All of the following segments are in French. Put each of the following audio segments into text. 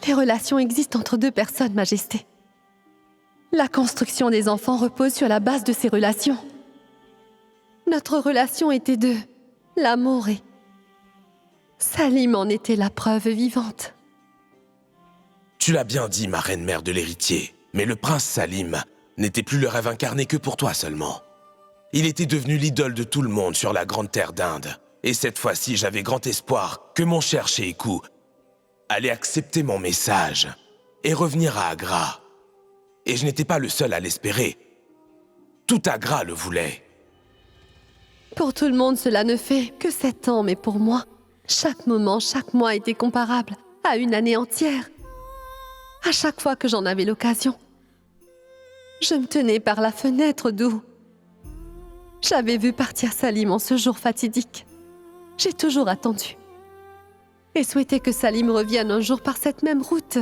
Les relations existent entre deux personnes, Majesté. La construction des enfants repose sur la base de ces relations. Notre relation était deux, l'amour et Salim en était la preuve vivante. Tu l'as bien dit, ma reine mère de l'héritier, mais le prince Salim n'était plus le rêve incarné que pour toi seulement. Il était devenu l'idole de tout le monde sur la grande terre d'Inde. Et cette fois-ci, j'avais grand espoir que mon cher Chéikou allait accepter mon message et revenir à Agra. Et je n'étais pas le seul à l'espérer. Tout Agra le voulait. Pour tout le monde, cela ne fait que 7 ans, mais pour moi, chaque moment, chaque mois était comparable à une année entière. À chaque fois que j'en avais l'occasion, je me tenais par la fenêtre d'où j'avais vu partir Salim en ce jour fatidique. J'ai toujours attendu et souhaité que Salim revienne un jour par cette même route.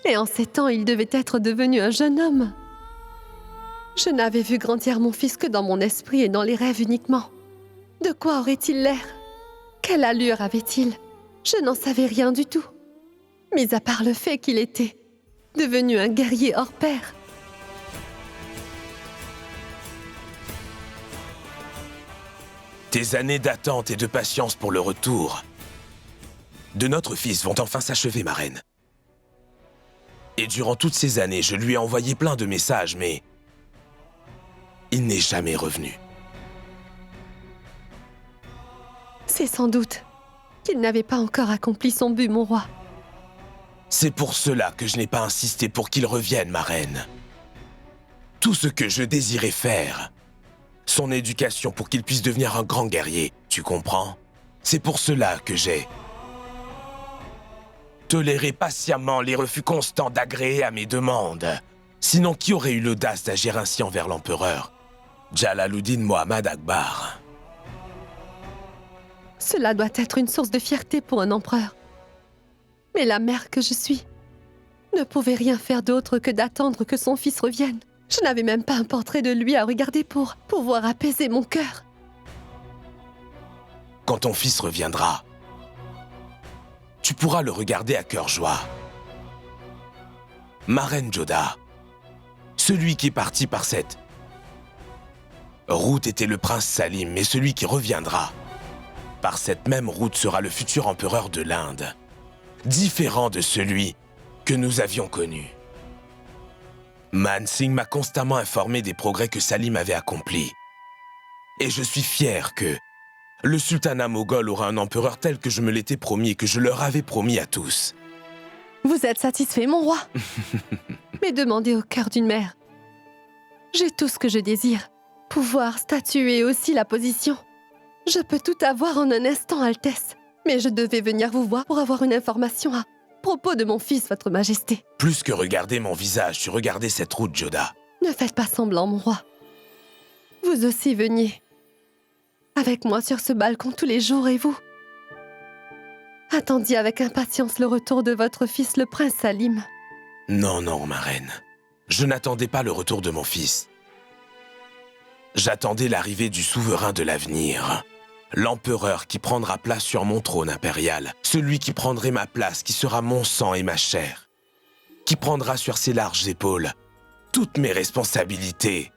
Et en 7 ans, il devait être devenu un jeune homme. Je n'avais vu grandir mon fils que dans mon esprit et dans les rêves uniquement. De quoi aurait-il l'air? Quelle allure avait-il? Je n'en savais rien du tout, mis à part le fait qu'il était devenu un guerrier hors pair. Tes années d'attente et de patience pour le retour de notre fils vont enfin s'achever, ma reine. Et durant toutes ces années, je lui ai envoyé plein de messages, mais il n'est jamais revenu. C'est sans doute qu'il n'avait pas encore accompli son but, mon roi. C'est pour cela que je n'ai pas insisté pour qu'il revienne, ma reine. Tout ce que je désirais faire, son éducation pour qu'il puisse devenir un grand guerrier, tu comprends? C'est pour cela que j'ai toléré patiemment les refus constants d'agréer à mes demandes. Sinon, qui aurait eu l'audace d'agir ainsi envers l'empereur Jalaluddin Mohammad Akbar? Cela doit être une source de fierté pour un empereur. Mais la mère que je suis ne pouvait rien faire d'autre que d'attendre que son fils revienne. Je n'avais même pas un portrait de lui à regarder pour pouvoir apaiser mon cœur. Quand ton fils reviendra, tu pourras le regarder à cœur joie. Ma reine Joda, celui qui est parti par cette route était le prince Salim, mais celui qui reviendra par cette même route sera le futur empereur de l'Inde, différent de celui que nous avions connu. Man Singh m'a constamment informé des progrès que Salim avait accomplis. Et je suis fier que le sultanat moghol aura un empereur tel que je me l'étais promis et que je leur avais promis à tous. Vous êtes satisfait, mon roi? Mais demandez au cœur d'une mère. J'ai tout ce que je désire. Pouvoir, statuer aussi la position. Je peux tout avoir en un instant, Altesse. Mais je devais venir vous voir pour avoir une information à propos de mon fils, Votre Majesté. Plus que regarder mon visage, tu regardais cette route, Joda. Ne faites pas semblant, mon roi. Vous aussi veniez avec moi sur ce balcon tous les jours et vous attendiez avec impatience le retour de votre fils, le prince Salim. Non, non, ma reine. Je n'attendais pas le retour de mon fils. J'attendais l'arrivée du souverain de l'avenir. L'empereur qui prendra place sur mon trône impérial. Celui qui prendrait ma place, qui sera mon sang et ma chair. Qui prendra sur ses larges épaules toutes mes responsabilités.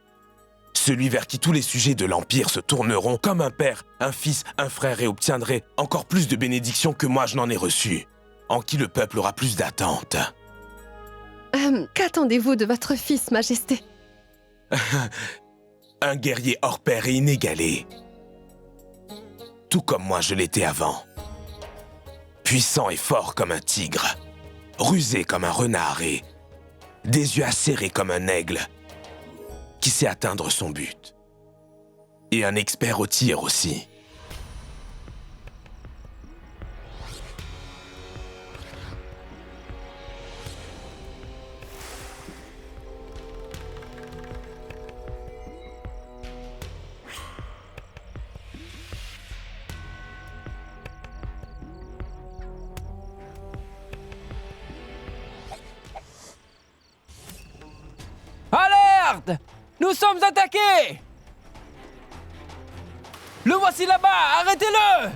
Celui vers qui tous les sujets de l'Empire se tourneront comme un père, un fils, un frère et obtiendrait encore plus de bénédictions que moi je n'en ai reçues. En qui le peuple aura plus d'attentes. Qu'attendez-vous de votre fils, Majesté? Un guerrier hors pair et inégalé. Tout comme moi je l'étais avant. Puissant et fort comme un tigre. Rusé comme un renard et des yeux acérés comme un aigle. Qui sait atteindre son but. Et un expert au tir aussi. Alerte! Nous Nous sommes attaqués! Le voici là-bas! Arrêtez-le!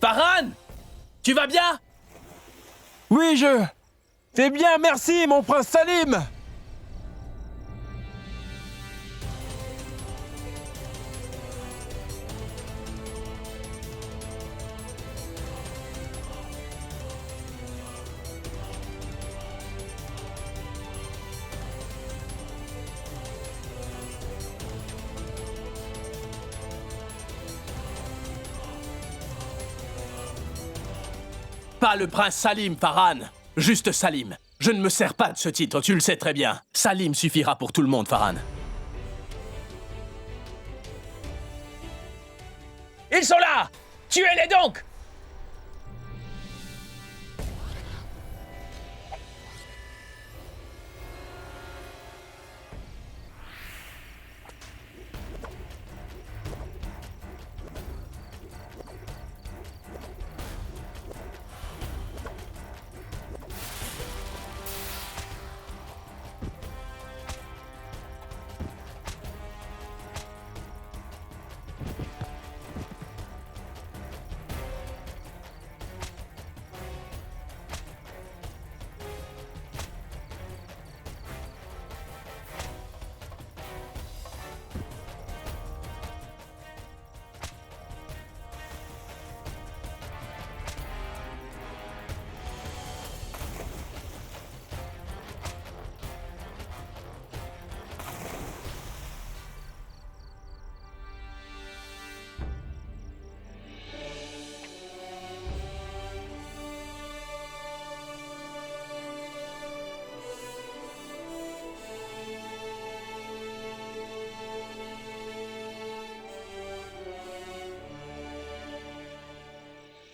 Farhan! Tu vas bien? Oui, je... C'est bien, merci, mon prince Salim! Pas le prince Salim, Farhan. Juste Salim. Je ne me sers pas de ce titre, tu le sais très bien. Salim suffira pour tout le monde, Farhan. Ils sont là! Tuez-les donc!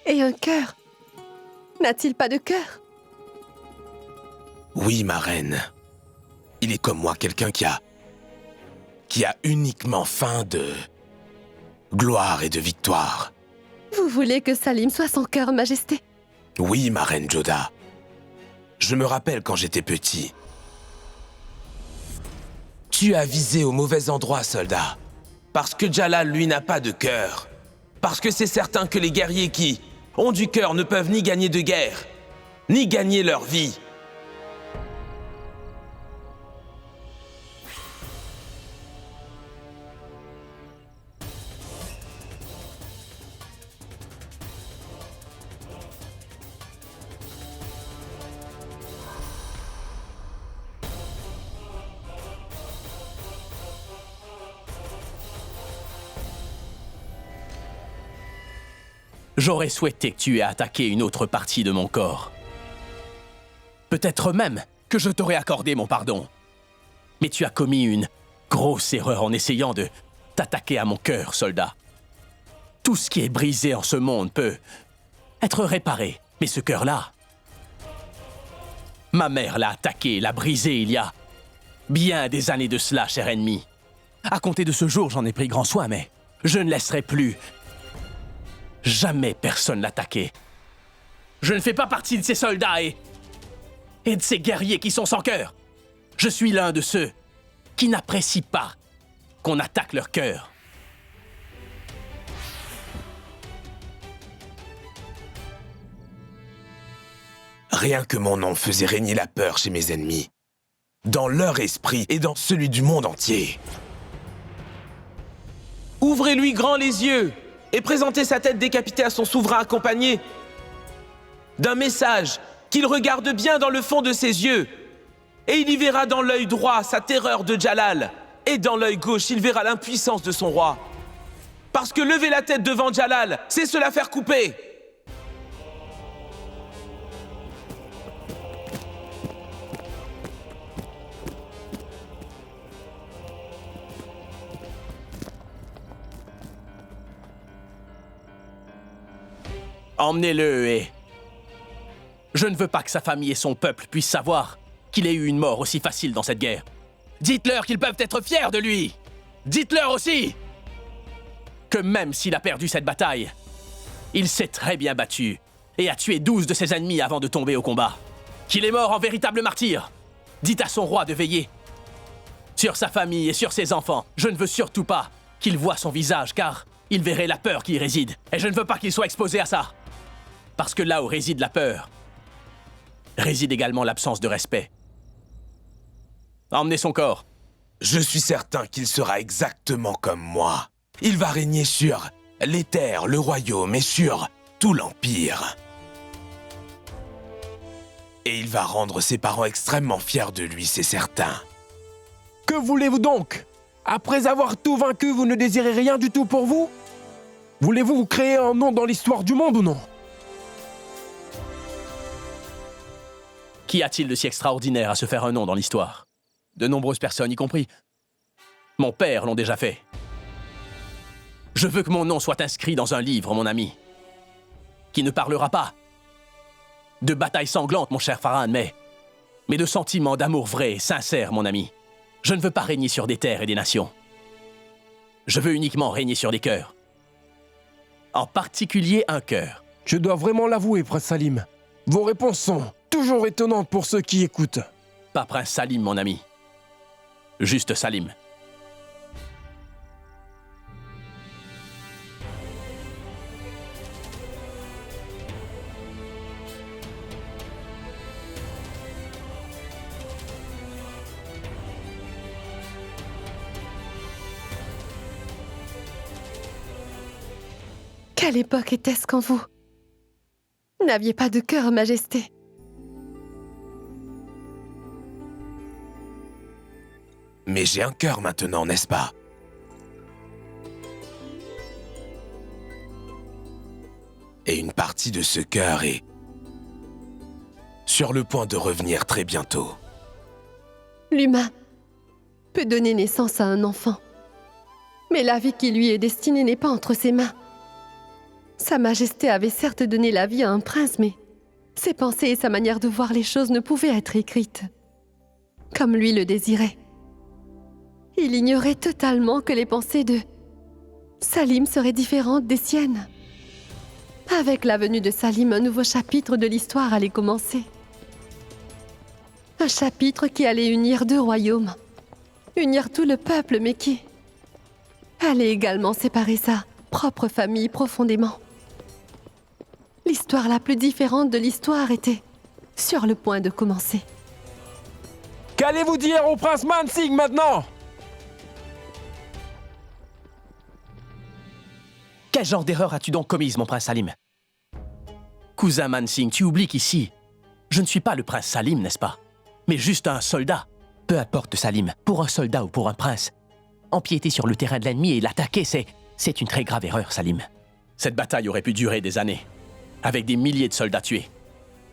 Et un cœur? N'a-t-il pas de cœur? Oui, ma reine. Il est comme moi, quelqu'un qui a uniquement faim de gloire et de victoire. Vous voulez que Salim soit sans cœur, Majesté? Oui, ma reine Joda. Je me rappelle quand j'étais petit. Tu as visé au mauvais endroit, soldat. Parce que Jalal, lui, n'a pas de cœur. Parce que c'est certain que les guerriers qui ont du cœur ne peuvent ni gagner de guerre, ni gagner leur vie. J'aurais souhaité que tu aies attaqué une autre partie de mon corps. Peut-être même que je t'aurais accordé mon pardon. Mais tu as commis une grosse erreur en essayant de t'attaquer à mon cœur, soldat. Tout ce qui est brisé en ce monde peut être réparé, mais ce cœur-là... Ma mère l'a attaqué, l'a brisé il y a bien des années de cela, cher ennemi. À compter de ce jour, j'en ai pris grand soin, mais je ne laisserai plus jamais personne l'attaquer. Je ne fais pas partie de ces soldats et de ces guerriers qui sont sans cœur. Je suis l'un de ceux qui n'apprécient pas qu'on attaque leur cœur. Rien que mon nom faisait régner la peur chez mes ennemis. Dans leur esprit et dans celui du monde entier. Ouvrez-lui grand les yeux et présentez sa tête décapitée à son souverain accompagné d'un message qu'il regarde bien dans le fond de ses yeux, et il y verra dans l'œil droit sa terreur de Jalal Et dans l'œil gauche, il verra l'impuissance de son roi. Parce que lever la tête devant Jalal, c'est se la faire couper. Emmenez-le et... Je ne veux pas que sa famille et son peuple puissent savoir qu'il ait eu une mort aussi facile dans cette guerre. Dites-leur qu'ils peuvent être fiers de lui. Dites-leur aussi que même s'il a perdu cette bataille, il s'est très bien battu et a tué 12 de ses ennemis avant de tomber au combat. Qu'il est mort en véritable martyr. Dites à son roi de veiller sur sa famille et sur ses enfants. Je ne veux surtout pas qu'il voie son visage, car il verrait la peur qui y réside. Et je ne veux pas qu'il soit exposé à ça. Parce que là où réside la peur, réside également l'absence de respect. Emmenez son corps. Je suis certain qu'il sera exactement comme moi. Il va régner sur les terres, le royaume et sur tout l'Empire. Et il va rendre ses parents extrêmement fiers de lui, c'est certain. Que voulez-vous donc? Après avoir tout vaincu, vous ne désirez rien du tout pour vous? Voulez-vous vous créer un nom dans l'histoire du monde ou non? Qu'y a-t-il de si extraordinaire à se faire un nom dans l'histoire? De nombreuses personnes, y compris mon père, l'ont déjà fait. Je veux que mon nom soit inscrit dans un livre, mon ami, qui ne parlera pas de batailles sanglantes, mon cher Farhan, mais de sentiments d'amour vrai et sincère, mon ami. Je ne veux pas régner sur des terres et des nations. Je veux uniquement régner sur des cœurs. En particulier un cœur. Je dois vraiment l'avouer, Prince Salim. Vos réponses sont toujours étonnantes pour ceux qui écoutent. Pas Prince Salim, mon ami. Juste Salim. Quelle époque était-ce quand vous n'aviez pas de cœur, Majesté? Mais j'ai un cœur maintenant, n'est-ce pas? Et une partie de ce cœur est sur le point de revenir très bientôt. L'humain peut donner naissance à un enfant, mais la vie qui lui est destinée n'est pas entre ses mains. Sa Majesté avait certes donné la vie à un prince, mais ses pensées et sa manière de voir les choses ne pouvaient être écrites comme lui le désirait. Il ignorait totalement que les pensées de Salim seraient différentes des siennes. Avec la venue de Salim, un nouveau chapitre de l'histoire allait commencer. Un chapitre qui allait unir deux royaumes, unir tout le peuple, mais qui allait également séparer sa propre famille profondément. L'histoire la plus différente de l'histoire était sur le point de commencer. Qu'allez-vous dire au prince Mansingh maintenant? Quel genre d'erreur as-tu donc commise, mon prince Salim? Cousin Mansingh, tu oublies qu'ici, je ne suis pas le prince Salim, n'est-ce pas? Mais juste un soldat. Peu importe, Salim, pour un soldat ou pour un prince, empiéter sur le terrain de l'ennemi et l'attaquer, c'est une très grave erreur, Salim. Cette bataille aurait pu durer des années, avec des milliers de soldats tués.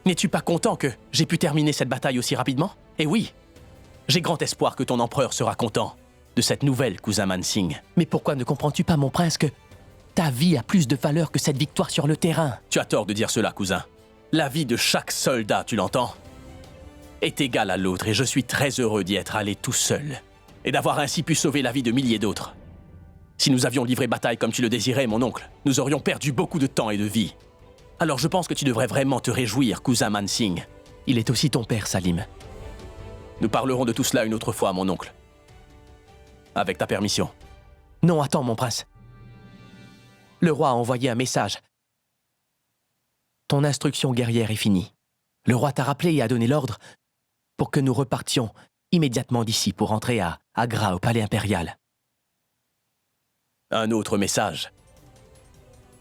N'es-tu pas content que j'ai pu terminer cette bataille aussi rapidement? Eh oui, j'ai grand espoir que ton empereur sera content de cette nouvelle, cousin Mansingh. Mais pourquoi ne comprends-tu pas, mon prince, que ta vie a plus de valeur que cette victoire sur le terrain? Tu as tort de dire cela, cousin. La vie de chaque soldat, tu l'entends, est égale à l'autre, et je suis très heureux d'y être allé tout seul, et d'avoir ainsi pu sauver la vie de milliers d'autres. Si nous avions livré bataille comme tu le désirais, mon oncle, nous aurions perdu beaucoup de temps et de vie. Alors je pense que tu devrais vraiment te réjouir, cousin Mansingh. Il est aussi ton père, Salim. Nous parlerons de tout cela une autre fois, mon oncle. Avec ta permission. Non, attends, mon prince. Le roi a envoyé un message. Ton instruction guerrière est finie. Le roi t'a rappelé et a donné l'ordre pour que nous repartions immédiatement d'ici pour rentrer à Agra, au palais impérial. Un autre message.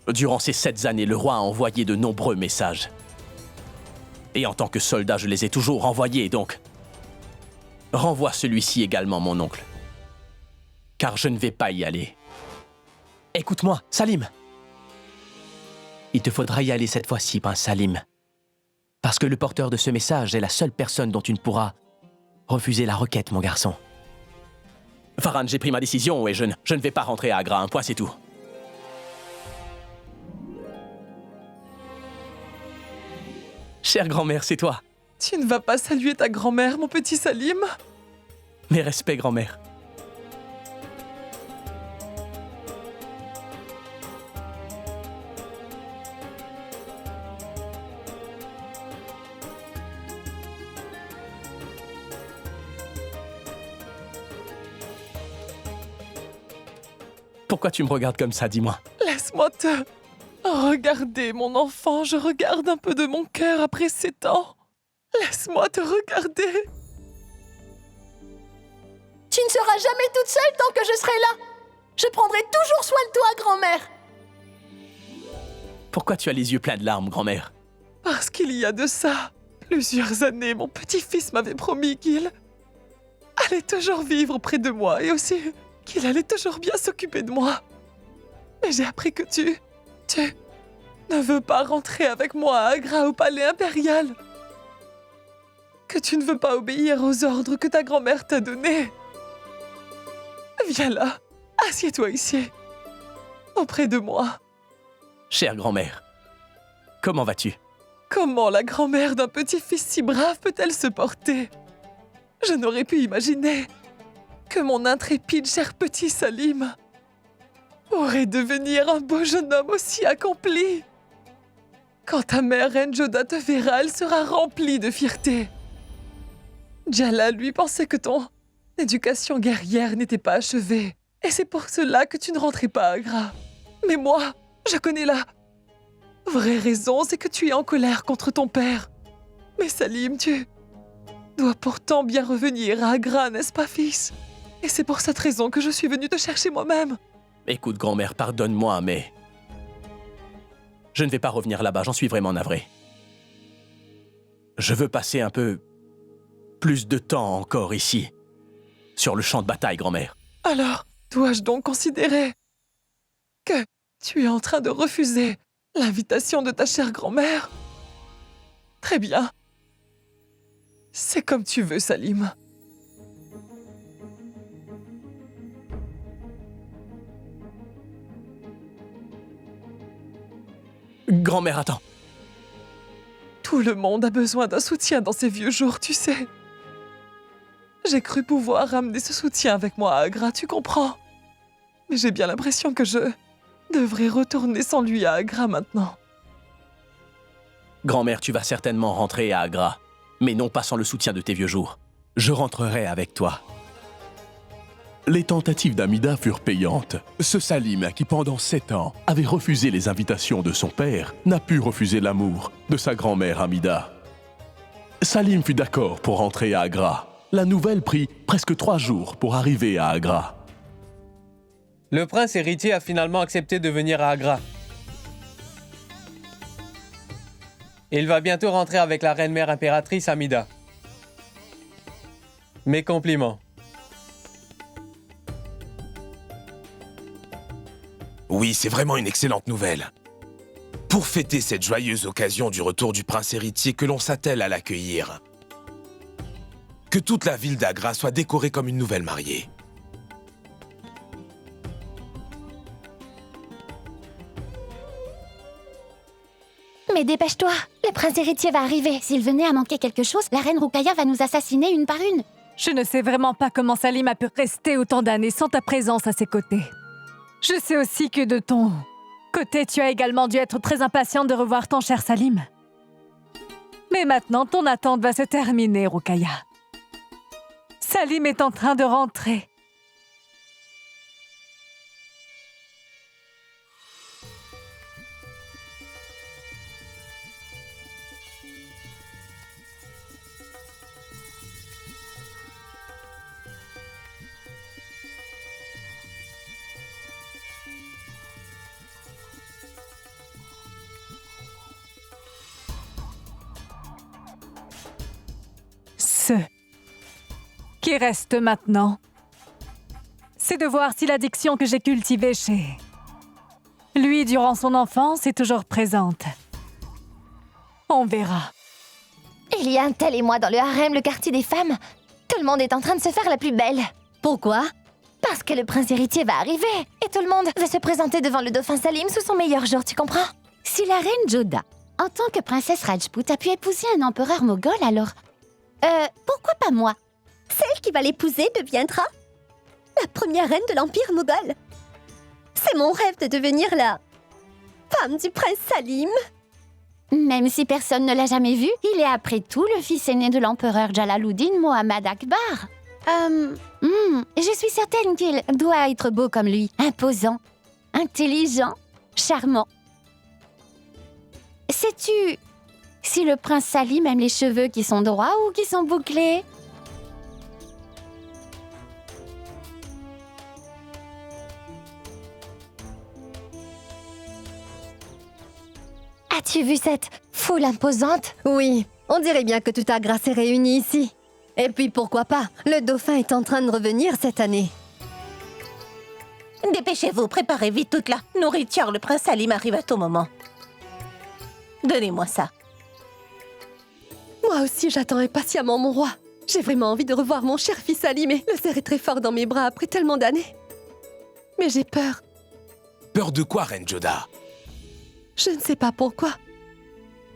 Durant ces 7 années, le roi a envoyé de nombreux messages. Et en tant que soldat, je les ai toujours envoyés, donc renvoie celui-ci également, mon oncle. car je ne vais pas y aller. Écoute-moi, Salim. Il te faudra y aller cette fois-ci, prince Salim. Parce que le porteur de ce message est la seule personne dont tu ne pourras refuser la requête, mon garçon. Farhan, j'ai pris ma décision et je ne vais pas rentrer à Agra, un point c'est tout. Chère grand-mère, c'est toi. Tu ne vas pas saluer ta grand-mère, mon petit Salim? Mes respects, grand-mère. Pourquoi tu me regardes comme ça, dis-moi? Laisse-moi te regarder, mon enfant. Je regarde un peu de mon cœur après 7 ans. Laisse-moi te regarder. Tu ne seras jamais toute seule tant que je serai là. Je prendrai toujours soin de toi, grand-mère. Pourquoi tu as les yeux pleins de larmes, grand-mère? Parce qu'il y a de ça plusieurs années, mon petit-fils m'avait promis qu'il allait toujours vivre près de moi et aussi qu'il allait toujours bien s'occuper de moi. Mais j'ai appris que tu ne veux pas rentrer avec moi à Agra au palais impérial. Que tu ne veux pas obéir aux ordres que ta grand-mère t'a donnés. Viens là, assieds-toi ici, auprès de moi. Chère grand-mère, comment vas-tu? Comment la grand-mère d'un petit-fils si brave peut-elle se porter? Je n'aurais pu imaginer que mon intrépide cher petit Salim pourrait devenir un beau jeune homme aussi accompli. Quand ta mère Enjoda te verra, elle sera remplie de fierté. Jalal lui pensait que ton éducation guerrière n'était pas achevée. Et c'est pour cela que tu ne rentrais pas à Agra. Mais moi, je connais la vraie raison, c'est que tu es en colère contre ton père. Mais Salim, tu dois pourtant bien revenir à Agra, n'est-ce pas, fils? Et c'est pour cette raison que je suis venue te chercher moi-même. Écoute, grand-mère, pardonne-moi, mais... je ne vais pas revenir là-bas, j'en suis vraiment navré. Je veux passer un peu plus de temps encore ici, sur le champ de bataille, grand-mère. Alors, dois-je donc considérer que tu es en train de refuser l'invitation de ta chère grand-mère? Très bien. C'est comme tu veux, Salim. Grand-mère, attends. Tout le monde a besoin d'un soutien dans ces vieux jours, tu sais. J'ai cru pouvoir ramener ce soutien avec moi à Agra, tu comprends? Mais j'ai bien l'impression que je devrais retourner sans lui à Agra maintenant. Grand-mère, tu vas certainement rentrer à Agra, mais non pas sans le soutien de tes vieux jours. Je rentrerai avec toi. Les tentatives d'Amida furent payantes. Ce Salim, qui pendant 7 ans avait refusé les invitations de son père, n'a pu refuser l'amour de sa grand-mère Amida. Salim fut d'accord pour rentrer à Agra. La nouvelle prit presque 3 jours pour arriver à Agra. Le prince héritier a finalement accepté de venir à Agra. Il va bientôt rentrer avec la reine-mère impératrice Amida. Mes compliments. Oui, c'est vraiment une excellente nouvelle. Pour fêter cette joyeuse occasion du retour du prince héritier, que l'on s'attelle à l'accueillir. Que toute la ville d'Agra soit décorée comme une nouvelle mariée. Mais dépêche-toi, le prince héritier va arriver. S'il venait à manquer quelque chose, la reine Ruqaya va nous assassiner une par une. Je ne sais vraiment pas comment Salim a pu rester autant d'années sans ta présence à ses côtés. Je sais aussi que de ton côté, tu as également dû être très impatiente de revoir ton cher Salim. Mais maintenant, ton attente va se terminer, Ruqaya. Salim est en train de rentrer. Ce qui reste maintenant, c'est de voir si l'addiction que j'ai cultivée chez lui durant son enfance est toujours présente. On verra. Il y a un tel et moi dans le harem, le quartier des femmes. Tout le monde est en train de se faire la plus belle. Pourquoi? Parce que le prince héritier va arriver. Et tout le monde veut se présenter devant le dauphin Salim sous son meilleur jour, tu comprends? Si la reine Joda, en tant que princesse Rajput, a pu épouser un empereur moghol, alors... pourquoi pas moi? Celle qui va l'épouser deviendra la première reine de l'Empire moghol. C'est mon rêve de devenir la femme du prince Salim. Même si personne ne l'a jamais vu, il est après tout le fils aîné de l'empereur Jalaluddin Mohammad Akbar. Je suis certaine qu'il doit être beau comme lui, imposant, intelligent, charmant. Sais-tu si le prince Salim aime les cheveux qui sont droits ou qui sont bouclés? As-tu vu cette foule imposante? Oui, on dirait bien que toute ta grâce est réunie ici. Et puis pourquoi pas, le dauphin est en train de revenir cette année. Dépêchez-vous, préparez vite toute la nourriture, le prince Salim arrive à tout moment. Donnez-moi ça. Moi aussi, j'attends impatiemment mon roi. J'ai vraiment envie de revoir mon cher fils Salim et le serrer très fort dans mes bras après tellement d'années. Mais j'ai peur. Peur de quoi, Reine Joda? Je ne sais pas pourquoi.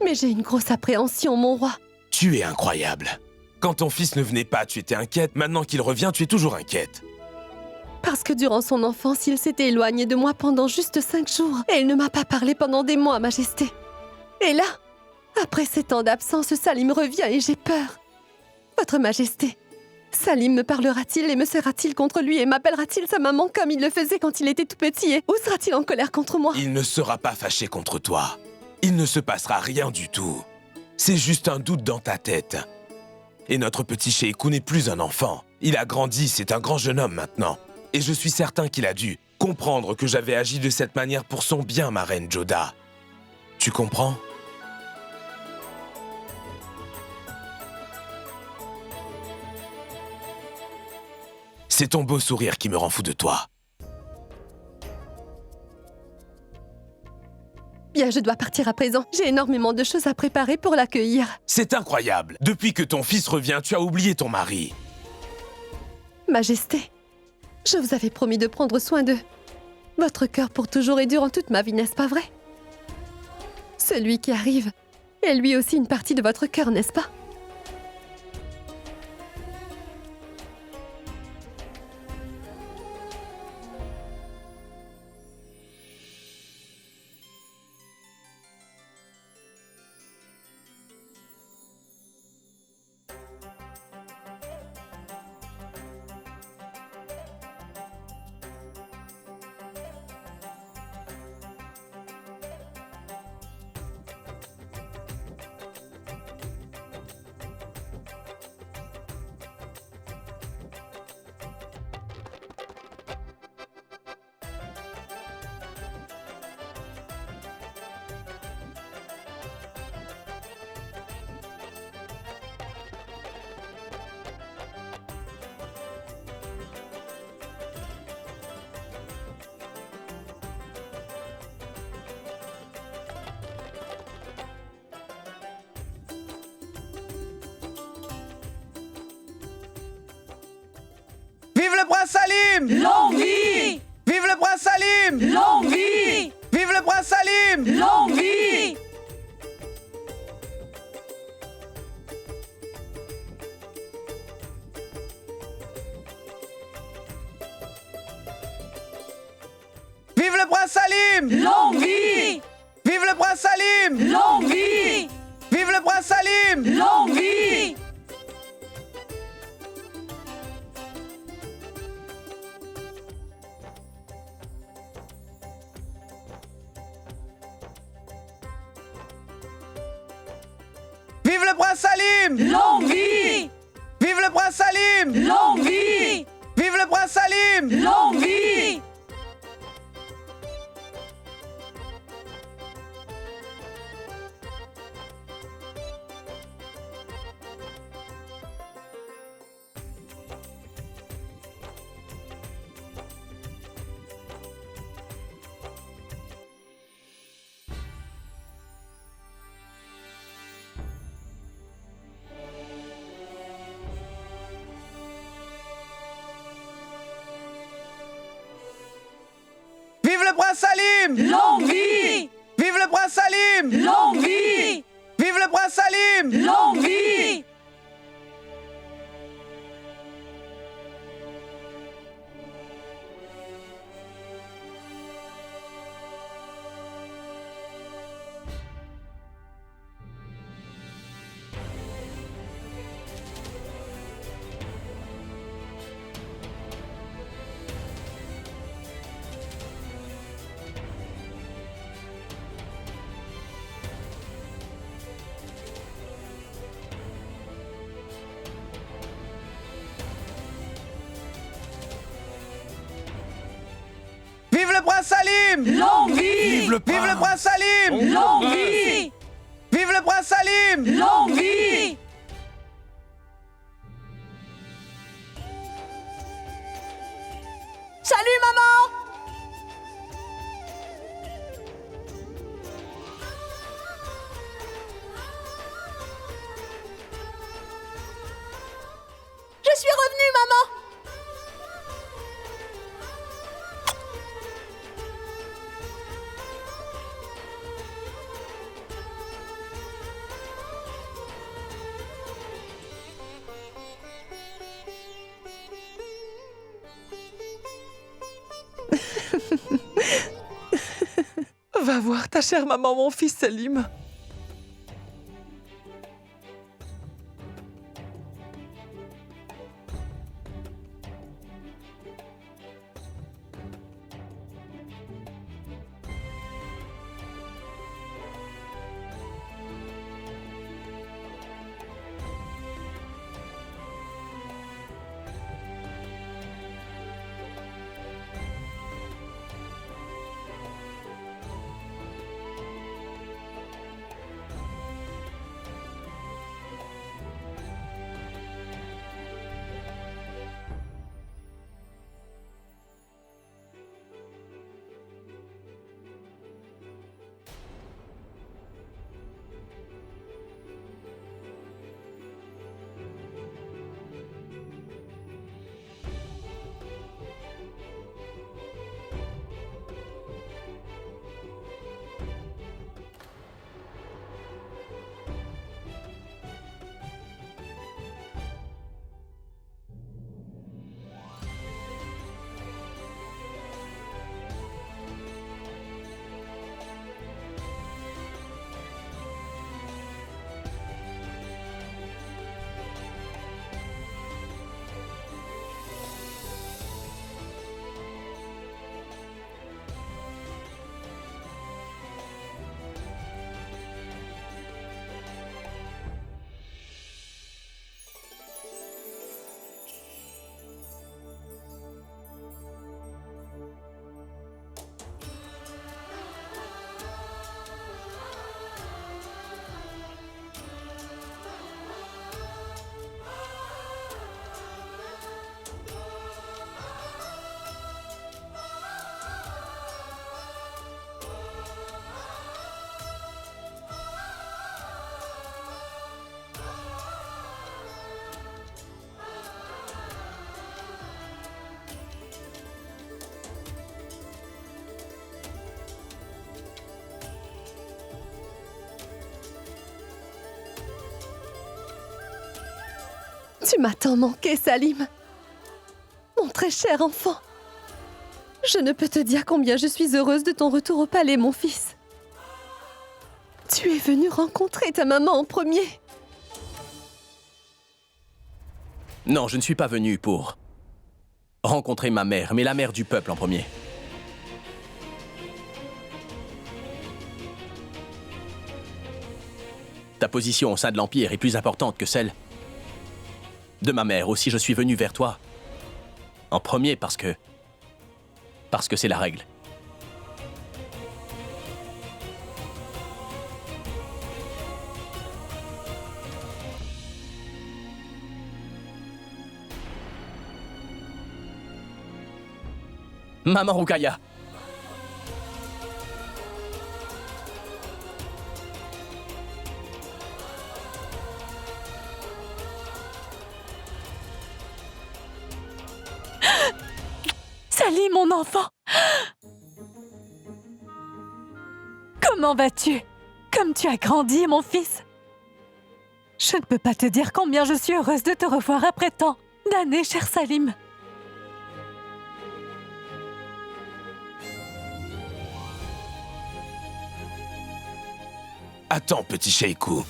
Mais j'ai une grosse appréhension, mon roi. Tu es incroyable. Quand ton fils ne venait pas, tu étais inquiète. Maintenant qu'il revient, tu es toujours inquiète. Parce que durant son enfance, il s'était éloigné de moi pendant juste 5 jours. Et il ne m'a pas parlé pendant des mois, Majesté. Et là, après 7 ans d'absence, Salim revient et j'ai peur. Votre Majesté, Salim me parlera-t-il et me serra-t-il contre lui et m'appellera-t-il sa maman comme il le faisait quand il était tout petit et ou sera-t-il en colère contre moi? Il ne sera pas fâché contre toi. Il ne se passera rien du tout. C'est juste un doute dans ta tête. Et notre petit Sheikh n'est plus un enfant. Il a grandi, c'est un grand jeune homme maintenant. Et je suis certain qu'il a dû comprendre que j'avais agi de cette manière pour son bien, ma reine Joda. Tu comprends? C'est ton beau sourire qui me rend fou de toi. Bien, je dois partir à présent. J'ai énormément de choses à préparer pour l'accueillir. C'est incroyable. Depuis que ton fils revient, tu as oublié ton mari. Majesté, je vous avais promis de prendre soin d'eux. Votre cœur pour toujours et durant toute ma vie, n'est-ce pas vrai? Celui qui arrive est lui aussi une partie de votre cœur, n'est-ce pas? Vive le prince Salim! Longue vie! Vive le prince Salim! Longue vie! Vive le prince Salim! Longue vie! Vive le prince Salim! Longue vie! Vive le prince Salim! Longue vie! Vive le prince Salim! Longue vie! Vive le prince Salim! Longue vie! Vive le prince Salim! Longue vie! Vive le prince Salim! Longue vie! prince Salim! Longue vie! Vive le prince Salim! Longue vie! Vive le prince Salim! Longue vie! Vive le prince Salim! Longue vie! Vive le Vive le prince Salim! Longue vie! Vive le prince Salim! Longue vie! Salut, maman! Je suis revenue, maman! Va voir ta chère maman, mon fils Salim. Tu m'as tant manqué, Salim. Mon très cher enfant. Je ne peux te dire combien je suis heureuse de ton retour au palais, mon fils. Tu es venu rencontrer ta maman en premier. Non, je ne suis pas venu pour rencontrer ma mère, mais la mère du peuple en premier. Ta position au sein de l'Empire est plus importante que celle de ma mère. Aussi, je suis venu vers toi en premier parce que c'est la règle. Maman Roukaya. Salim, mon enfant! Comment vas-tu? Comme tu as grandi, mon fils. Je ne peux pas te dire combien je suis heureuse de te revoir après tant d'années, cher Salim. Attends, petit Sheikhu.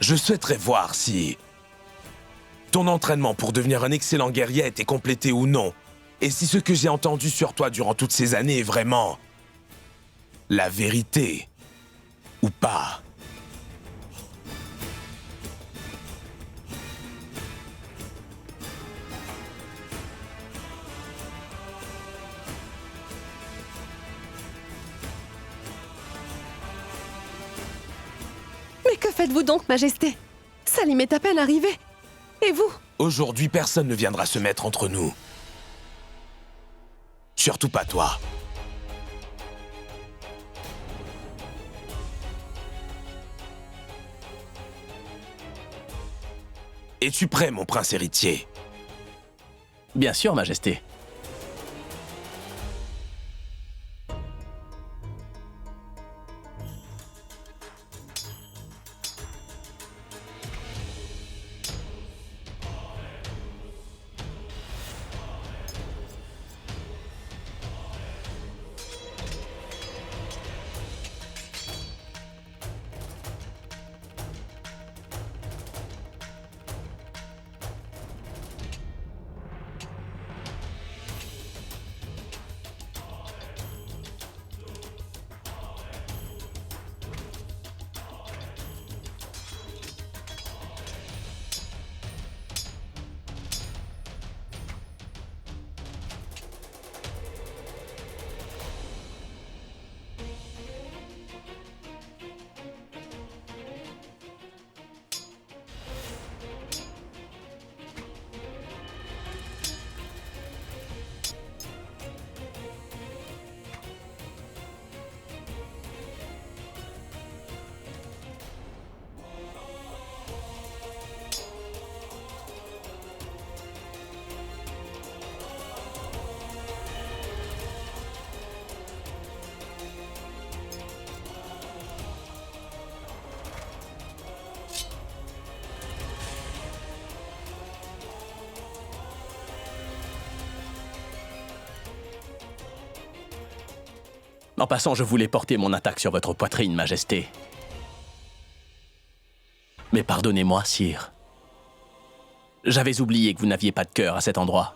Je souhaiterais voir si ton entraînement pour devenir un excellent guerrier a été complété ou non, et si ce que j'ai entendu sur toi durant toutes ces années est vraiment la vérité ou pas. Mais que faites-vous donc, Majesté? Salim est à peine arrivé. Et vous? Aujourd'hui, personne ne viendra se mettre entre nous. Surtout pas toi. Es-tu prêt, mon prince héritier? Bien sûr, Majesté. En passant, je voulais porter mon attaque sur votre poitrine, Majesté. Mais pardonnez-moi, sire. J'avais oublié que vous n'aviez pas de cœur à cet endroit.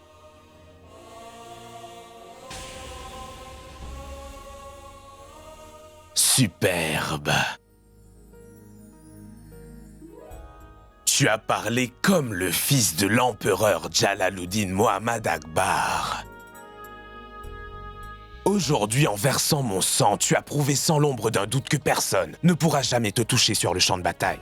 Superbe. Tu as parlé comme le fils de l'empereur Jalaluddin Muhammad Akbar. Aujourd'hui, en versant mon sang, tu as prouvé sans l'ombre d'un doute que personne ne pourra jamais te toucher sur le champ de bataille.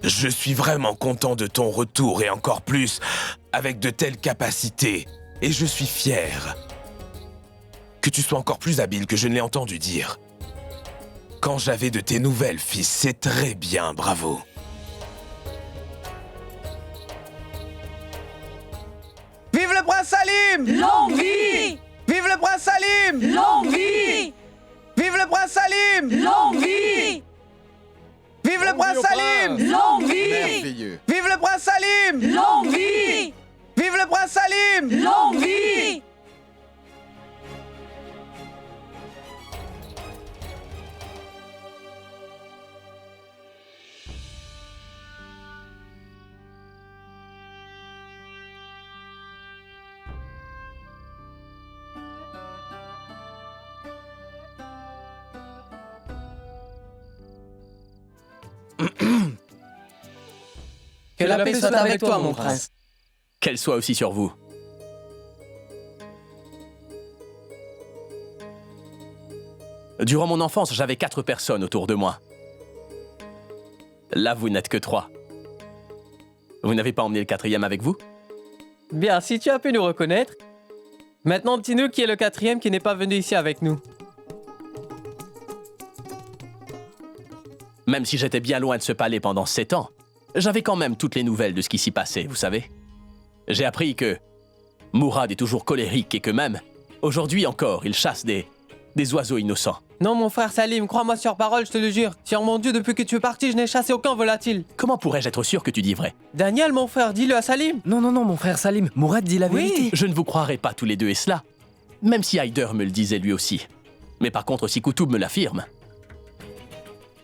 Je suis vraiment content de ton retour et encore plus avec de telles capacités. Et je suis fier que tu sois encore plus habile que je ne l'ai entendu dire. Quand j'avais de tes nouvelles, fils, c'est très bien, bravo. Vive le prince Salim! Longue vie! Vive le prince Salim! Longue vie! Vive le prince Salim! Longue vie! Vive le prince Salim! Longue vie! Merveilleux. Vive le prince Salim! Longue vie! Vive le prince Salim! Longue vie! Que la paix soit avec toi, mon prince. Qu'elle soit aussi sur vous. Durant mon enfance, j'avais 4 personnes autour de moi. Là, vous n'êtes que 3. Vous n'avez pas emmené le 4e avec vous? Bien, si tu as pu nous reconnaître. Maintenant, dis-nous qui est le quatrième qui n'est pas venu ici avec nous. Même si j'étais bien loin de ce palais pendant 7 ans, j'avais quand même toutes les nouvelles de ce qui s'y passait, vous savez. J'ai appris que Mourad est toujours colérique et que même, aujourd'hui encore, il chasse des oiseaux innocents. Non, mon frère Salim, crois-moi sur parole, je te le jure. Sur mon Dieu, depuis que tu es parti, je n'ai chassé aucun volatile. Comment pourrais-je être sûr que tu dis vrai? Daniel, mon frère, dis-le à Salim. Non, mon frère Salim, Mourad dit la vérité. Je ne vous croirai pas tous les deux et cela, même si Haider me le disait lui aussi. Mais par contre, si Koutoub me l'affirme...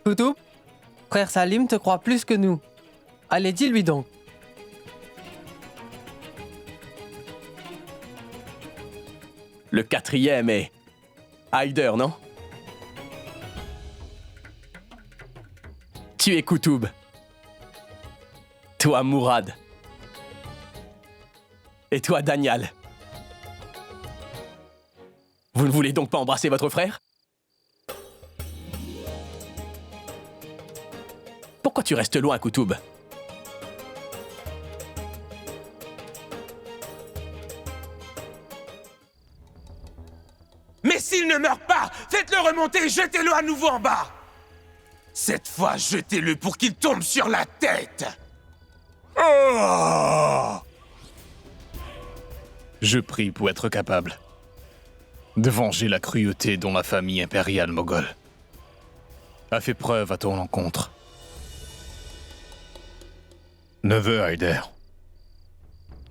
Koutoub, frère Salim te croit plus que nous. Allez, dis-lui donc. Le quatrième est... Haider, non? Tu es Koutoub. Toi, Mourad. Et toi, Daniel. Vous ne voulez donc pas embrasser votre frère? Pourquoi tu restes loin, Koutoub? Mais s'il ne meurt pas, faites-le remonter et jetez-le à nouveau en bas. Cette fois, jetez-le pour qu'il tombe sur la tête. Oh! Je prie pour être capable de venger la cruauté dont la famille impériale moghole a fait preuve à ton encontre. Neveu Haider,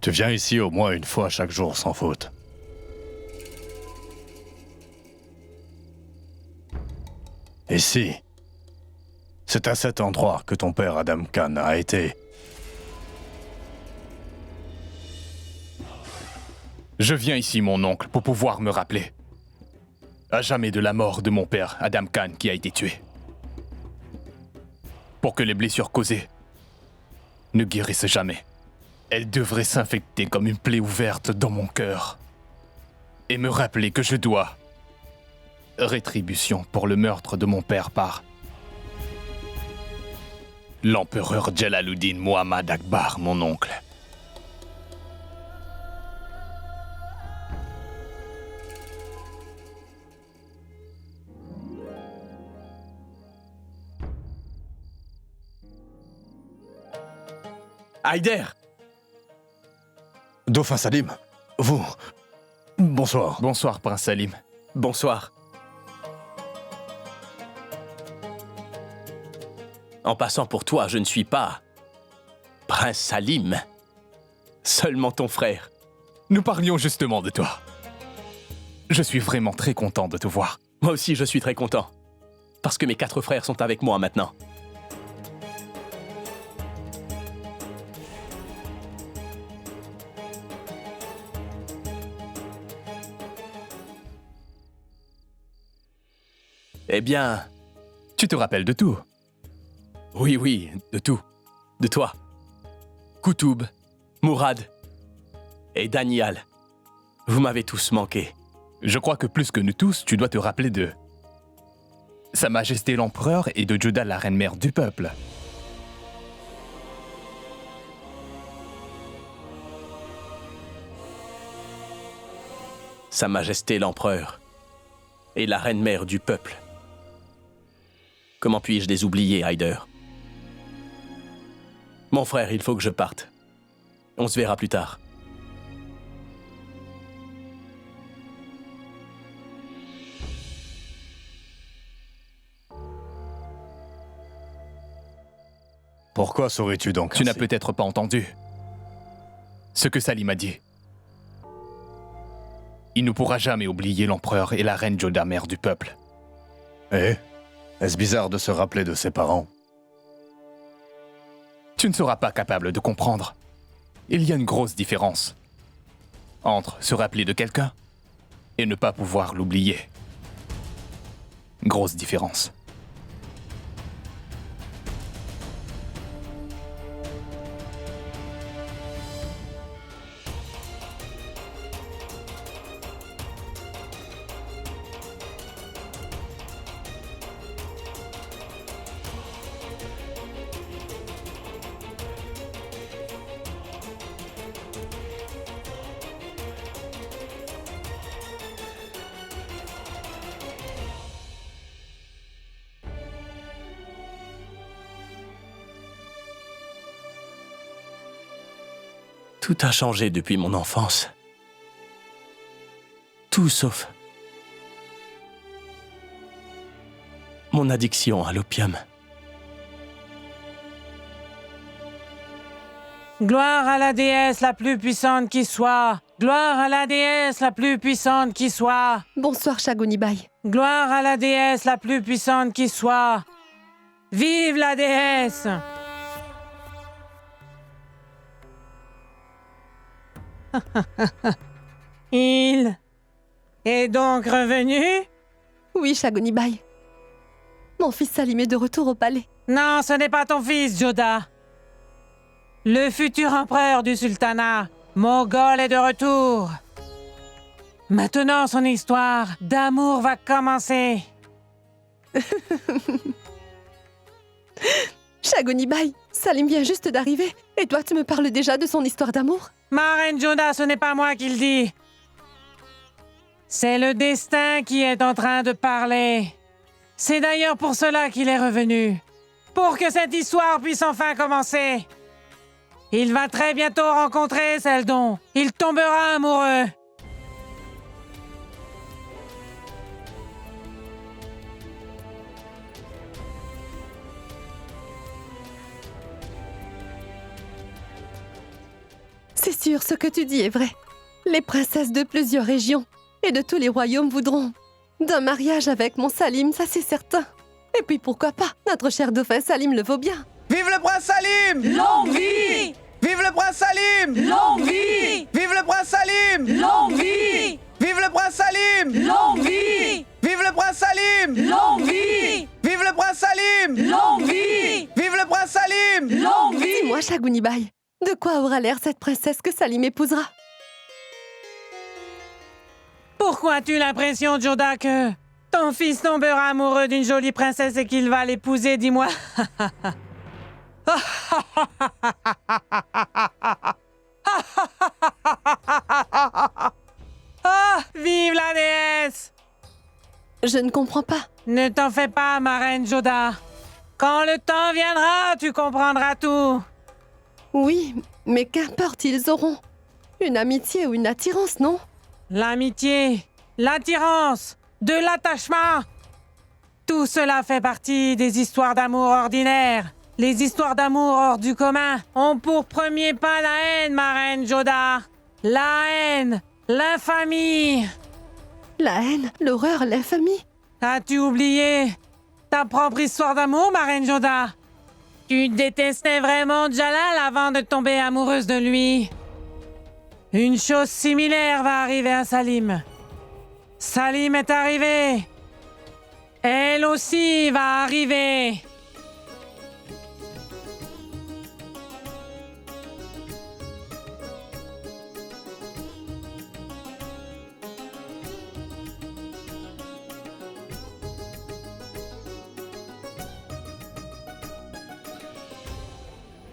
tu viens ici au moins une fois chaque jour sans faute. Ici, c'est à cet endroit que ton père Adam Khan a été. Je viens ici, mon oncle, pour pouvoir me rappeler à jamais de la mort de mon père Adam Khan qui a été tué. Pour que les blessures causées ne guérissent jamais. Elles devraient s'infecter comme une plaie ouverte dans mon cœur et me rappeler que je dois rétribution pour le meurtre de mon père par l'empereur Jalaluddin Muhammad Akbar, mon oncle. Haider! Dauphin Salim, vous... Bonsoir. Bonsoir, prince Salim. Bonsoir. En passant pour toi, je ne suis pas... Prince Salim. Seulement ton frère. Nous parlions justement de toi. Je suis vraiment très content de te voir. Moi aussi, je suis très content. Parce que mes 4 frères sont avec moi maintenant. Eh bien... Tu te rappelles de tout? Oui, de tout. De toi. Koutoub, Mourad et Daniel. Vous m'avez tous manqué. Je crois que plus que nous tous, tu dois te rappeler de Sa Majesté l'Empereur et de Joda, la reine-mère du peuple. Sa Majesté l'Empereur et la reine-mère du peuple. Comment puis-je les oublier, Haider? Mon frère, il faut que je parte. On se verra plus tard. Pourquoi saurais-tu donc? Tu n'as peut-être pas entendu ce que Salim a dit. Il ne pourra jamais oublier l'empereur et la reine Joda, mère du peuple. Eh? Est-ce bizarre de se rappeler de ses parents? Tu ne seras pas capable de comprendre. Il y a une grosse différence entre se rappeler de quelqu'un et ne pas pouvoir l'oublier. Grosse différence. Tout a changé depuis mon enfance. Tout sauf mon addiction à l'opium. Gloire à la déesse la plus puissante qui soit. Gloire à la déesse la plus puissante qui soit. Bonsoir, Shagunibai. Gloire à la déesse la plus puissante qui soit. Vive la déesse! Il est donc revenu? Oui, Shagunibai. Mon fils Salim est de retour au palais. Non, ce n'est pas ton fils, Joda. Le futur empereur du sultanat, Mogol, est de retour. Maintenant, son histoire d'amour va commencer. Shagunibai, Salim vient juste d'arriver. Et toi, tu me parles déjà de son histoire d'amour? Ma reine Joda, ce n'est pas moi qui le dis. C'est le destin qui est en train de parler. C'est d'ailleurs pour cela qu'il est revenu. Pour que cette histoire puisse enfin commencer. Il va très bientôt rencontrer celle dont il tombera amoureux. C'est sûr, ce que tu dis est vrai. Les princesses de plusieurs régions et de tous les royaumes voudront d'un mariage avec mon Salim, ça c'est certain. Et puis pourquoi pas, notre cher dauphin Salim le vaut bien. Vive le prince Salim! Longue vie! Vive le prince Salim! Longue vie! Vive le prince Salim! Longue vie! Vive le prince Salim! Longue vie! Vive le prince Salim! Longue vie! Vive le prince Salim! Longue vie! Vive le prince Salim! Longue vie! Dis-moi, Shagunibai, de quoi aura l'air cette princesse que Salim épousera? Pourquoi as-tu l'impression, Joda, que ton fils tombera amoureux d'une jolie princesse et qu'il va l'épouser, dis-moi? Oh, vive la déesse! Je ne comprends pas. Ne t'en fais pas, ma reine Joda. Quand le temps viendra, tu comprendras tout. Oui, mais qu'importe, ils auront une amitié ou une attirance, non? L'amitié, l'attirance, de l'attachement. Tout cela fait partie des histoires d'amour ordinaires. Les histoires d'amour hors du commun ont pour premier pas la haine, ma reine Joda. La haine, l'infamie. La haine, l'horreur, l'infamie. As-tu oublié ta propre histoire d'amour, ma reine Joda? Tu détestais vraiment Jalal avant de tomber amoureuse de lui. Une chose similaire va arriver à Salim. Salim est arrivé. Elle aussi va arriver.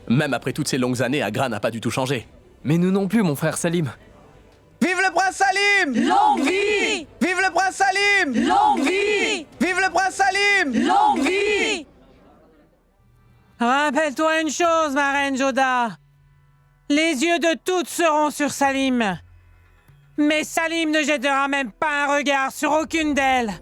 Même après toutes ces longues années, Agra n'a pas du tout changé. Mais nous non plus, mon frère Salim. Vive le prince Salim! Longue vie! Vive le prince Salim! Longue vie! Vive le prince Salim! Longue vie! Rappelle-toi une chose, ma reine Joda. Les yeux de toutes seront sur Salim. Mais Salim ne jettera même pas un regard sur aucune d'elles.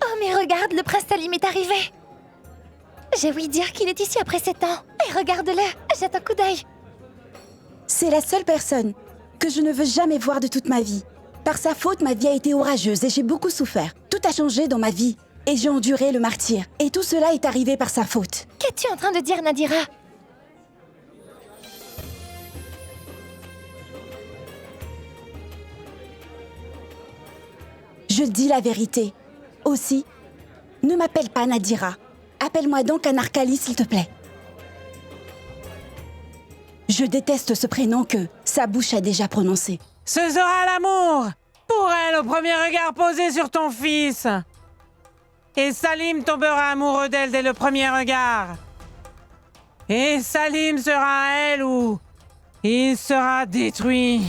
Oh, mais regarde, le prince Salim est arrivé. J'ai ouï dire qu'il est ici après 7 ans. Et regarde-le, jette un coup d'œil. C'est la seule personne que je ne veux jamais voir de toute ma vie. Par sa faute, ma vie a été orageuse et j'ai beaucoup souffert. Tout a changé dans ma vie et j'ai enduré le martyre. Et tout cela est arrivé par sa faute. Qu'es-tu en train de dire, Nadira? Je dis la vérité. Aussi, ne m'appelle pas Nadira. Appelle-moi donc Anarkali, s'il te plaît. Je déteste ce prénom que sa bouche a déjà prononcé. Ce sera l'amour pour elle au premier regard posé sur ton fils. Et Salim tombera amoureux d'elle dès le premier regard. Et Salim sera à elle où Il sera détruit.